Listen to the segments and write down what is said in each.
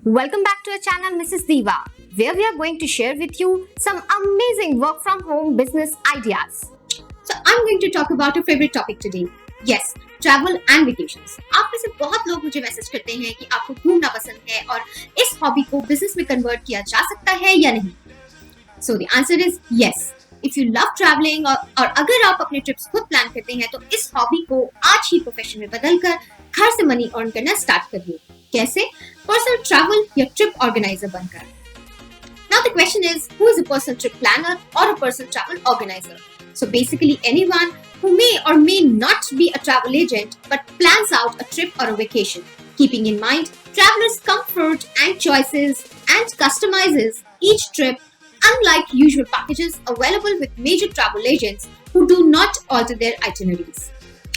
Welcome back to our channel, Mrs. Diva, where we are going to share with you some amazing work from home business ideas. So I'm going to talk about a favorite topic today. Yes, travel and vacations. आप में से बहुत लोग मुझे message करते हैं कि आपको घूमना पसंद है और इस हॉबी को बिजनेस में कन्वर्ट किया जा सकता है या नहीं. So the answer is yes. If you love traveling और अगर आप अपने ट्रिप्स खुद प्लान करते हैं तो इस हॉबी को आज ही प्रोफेशन में बदलकर घर से मनी अर्न करना स्टार्ट करिए. कैसे? पर्सनल ट्रैवल या ट्रिप ऑर्गेनाइजर बनकर. Now the question is, who is a personal trip planner or a personal travel organizer? So basically anyone who may or may not be a travel agent but plans out a trip or a vacation, keeping in mind travelers' comfort and choices and customizes each trip unlike usual packages available with major travel agents who do not alter their itineraries.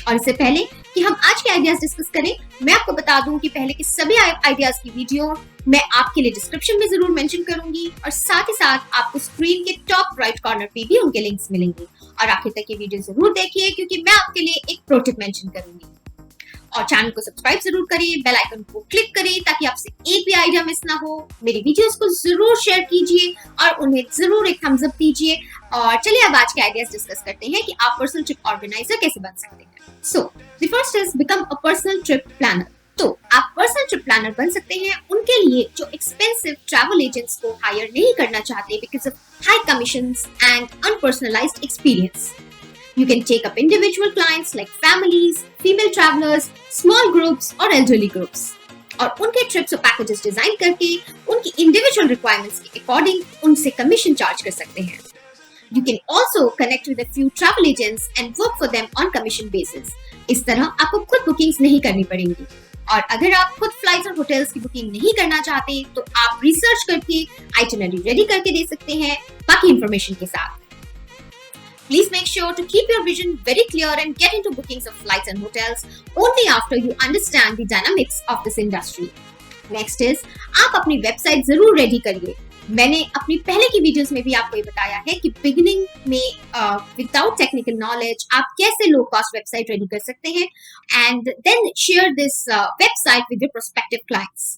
और इससे पहले कि हम आज के ideas discuss करें, मैं आपको बता दूं कि पहले के सभी आइडियाज की वीडियो मैं आपके लिए डिस्क्रिप्शन में जरूर मेंशन करूंगी और साथ ही साथ आपको स्क्रीन के टॉप राइट कॉर्नर पे भी उनके लिंक्स मिलेंगे. और आखिर तक ये वीडियो जरूर देखिए क्योंकि मैं आपके लिए एक प्रो टिप मेंशन करूंगी. और चैनल को सब्सक्राइब जरूर करिए, बेल आइकन को क्लिक करिए ताकि आपसे एक भी आइडिया मिस ना हो. मेरी वीडियोस को जरूर शेयर कीजिए और उन्हें जरूर एक थम्स अप दीजिए. और चलिए अब आज के आइडियाज डिस्कस करते हैं कि आप पर्सनल ट्रिप ऑर्गेनाइजर कैसे बन सकते हैं. So the first is become a personal trip planner. तो आप पर्सनल ट्रिप प्लानर बन सकते हैं उनके लिए जो एक्सपेंसिव ट्रैवल एजेंट्स को हायर नहीं करना चाहते because of high commissions and unpersonalized experience. You can take up individual clients like families, female travelers, small groups or elderly groups. और उनके ट्रिप्स और पैकेजेस डिजाइन करके उनकी इंडिविजुअल रिक्वायरमेंट्स के अकॉर्डिंग उनसे कमीशन चार्ज कर सकते हैं. You can also connect with a few travel agents and work for them on commission basis. इस तरह आपको खुद बुकिंग्स नहीं करनी पड़ेंगी. और अगर आप खुद फ्लाइट्स और होटल्स की बुकिंग नहीं करना चाहते तो आप रिसर्च करके आइटिनरी रेडी करके दे सकते हैं बाकी इंफॉर्मेशन के साथ. Please make sure to keep your vision very clear and get into bookings of flights and hotels only after you understand the dynamics of this industry. Next is, आप अपनी website जरूर ready करिए. मैंने अपनी पहले की वीडियोस में भी आपको ये बताया है कि बिगिनिंग में विदाउट टेक्निकल नॉलेज आप कैसे लो कॉस्ट वेबसाइट रेडी कर सकते हैं and then share this website with your prospective clients.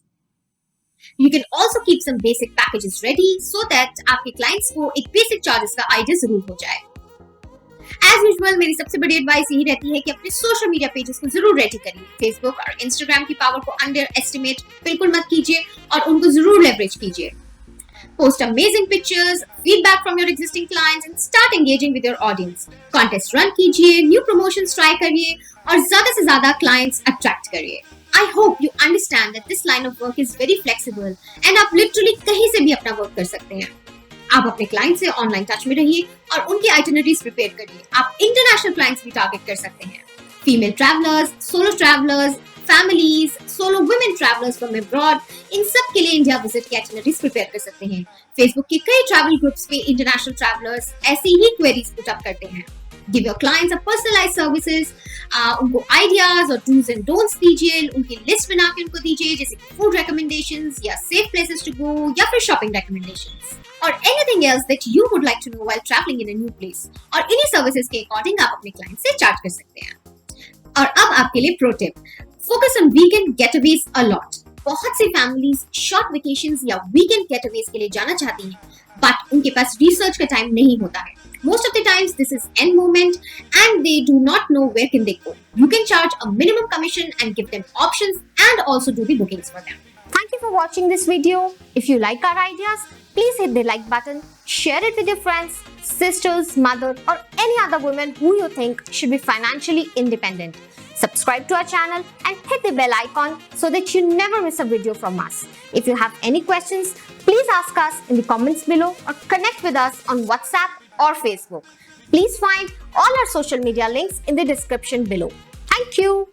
You can also keep some basic packages ready so that आपके क्लाइंट्स को एक बेसिक चार्जेस का आइडिया जरूर हो जाए. एज यूजुअल मेरी सबसे बड़ी एडवाइस यही रहती है कि अपने सोशल मीडिया पेजेस को जरूर रेडी करिए. फेसबुक और इंस्टाग्राम की पावर को अंडर एस्टिमेट बिल्कुल मत कीजिए और उनको जरूर लेवरेज कीजिए. Post amazing pictures, feedback from your existing clients and start engaging with your audience. Contest run कीजिए, न्यू प्रमोशंस ट्राई करिए और ज्यादा से ज्यादा क्लाइंट्स अट्रैक्ट करिए. I hope you understand that this line of work is very flexible and आप literally कहीं से भी अपना वर्क कर सकते हैं. आप अपने क्लाइंट से ऑनलाइन टच में रहिए और उनकी आइटिनरीज प्रिपेयर करिए. आप इंटरनेशनल क्लाइंट्स भी टारगेट कर सकते हैं. Female travellers, solo travellers, families, solo women travellers from abroad, इन सब के लिए इंडिया विजिट की आइटिनरीज प्रिपेयर कर सकते हैं. फेसबुक के कई ट्रैवल ग्रुप्स पे इंटरनेशनल ट्रैवलर्स ऐसी ही क्वेरीज पुट अप करते हैं. Give your clients a personalized services. उनको आइडियाज और डूज एंड डोंट्स दीजिए, उनकी लिस्ट बना के उनको दीजिए जैसे फूड रिकमेंडेशंस या सेफ प्लेसेस टू गो या फिर शॉपिंग रिकमेंडेशंस और anything else that you would like to know while travelling in a new place. और इन्हीं सर्विसेज के अकॉर्डिंग आप अपने क्लाइंट से चार्ज कर सकते हैं. और अब आपके लिए pro tip, focus on weekend getaways a lot. बहुत सी फैमिलीज शॉर्ट वेकेशंस या वीकेंड गेटअवेज के लिए जाना चाहती हैं बट उनके पास रिसर्च का टाइम नहीं होता है. Most of the times this is end moment and they do not know where can they go. You can charge a minimum commission and give them options and also do the bookings for them. Thank you for watching this video. If you like our ideas, please hit the like button, share it with your friends, sisters, mother or any other woman who you think should be financially independent. Subscribe to our channel and hit the bell icon so that you never miss a video from us. If you have any questions, please ask us in the comments below or connect with us on WhatsApp or Facebook. Please find all our social media links in the description below. Thank you.